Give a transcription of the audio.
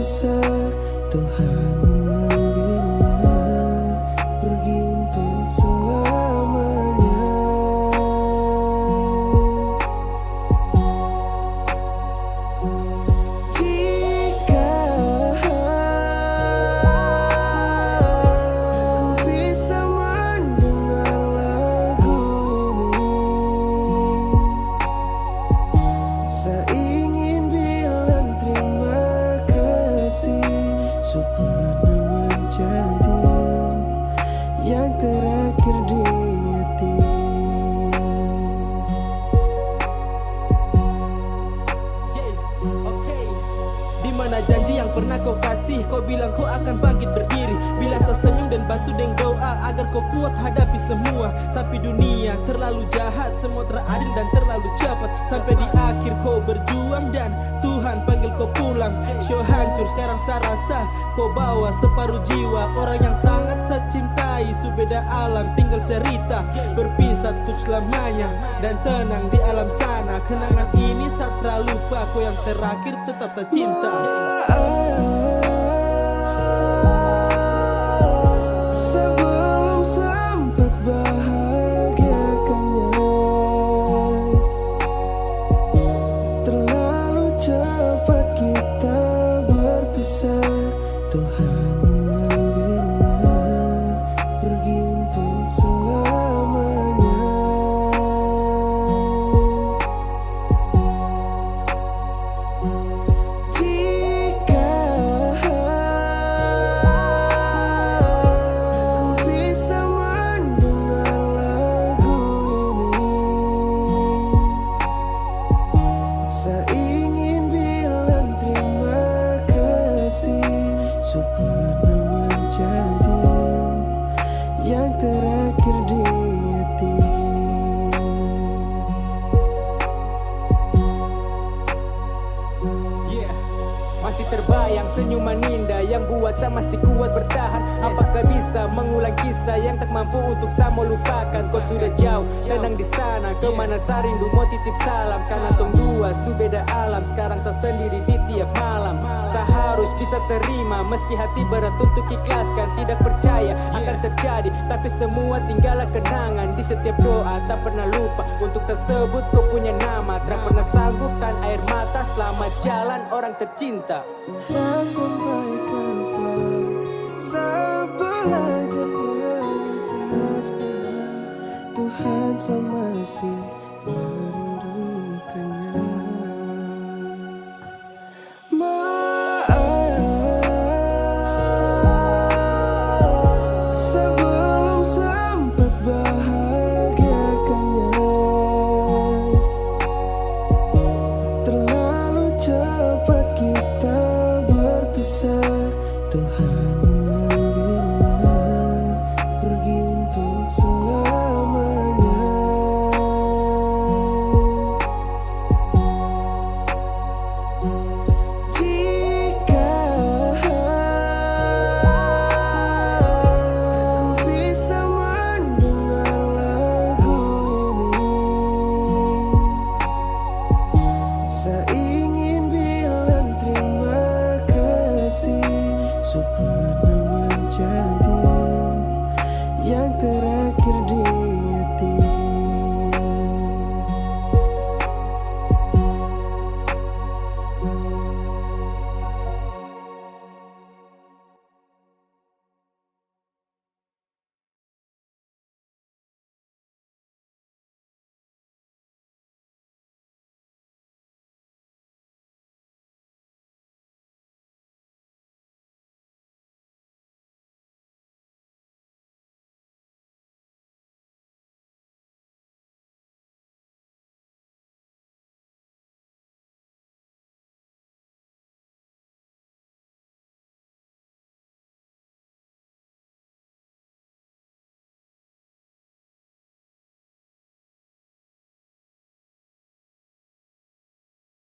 berpisah, Tuhan mengambilnya pergi untuk selamanya. Jika ku bisa mendengar lagu ini, saya ingin bilang terima kasih supaya menjadi yang terakhir di hati. Dimana janji yang pernah kau kasih? Kau bilang kau akan bangkit berdiri, bilang sesenyum dan bantu dengan doa agar kau kuat hadapi semua. Tapi dunia terlalu jahat, semua teradil dan terlalu cepat. Sampai di akhir kau berjuang dan Tuhan panggil kau pulang. Show hancur sekarang saya rasa kau bawa separuh jiwa. Orang yang sangat saya cintai, subeda alam tinggal cerita. Berpisah untuk selamanya dan tenang di alam sana. Kenangan ini saya tak lupa, kau yang terakhir tetap saya cinta. Sebelum sempat bahagiakannya, terlalu cepat kita berpisah. Tuhan mengambilnya pergi untuk selamanya. Saya ingin bilang terima kasih supaya menjadi yang terakhir di hati. Masih terbayang senyuman indah yang buat saya masih kuat bertahan. Apakah bisa mengulang kisah yang tak mampu untuk saya melupakan? Kau sudah jauh, tenang di sana, kemana saya rindu mau titip salam. Karena tong dua subeda alam, sekarang saya sendiri di tiap malam. Saya harus bisa terima meski hati berat untuk ikhlaskan. Tidak percaya akan terjadi, tapi semua tinggallah kenangan. Di setiap doa tak pernah lupa untuk saya sebut kau punya nama. Tak pernah sanggup tahan air mata selama jalan orang tercinta. Sampai kapan saya belajar mengikhlaskan? Tuhan saya masih merindukannya. Maaf sebelum sempat bahagiakannya, terlalu cepat kita berpisah. Tuhan mengambilnya pergi untuk selamanya. Jika ku bisa mendengar lagu ini, saya ingin bilang terima kasih supaya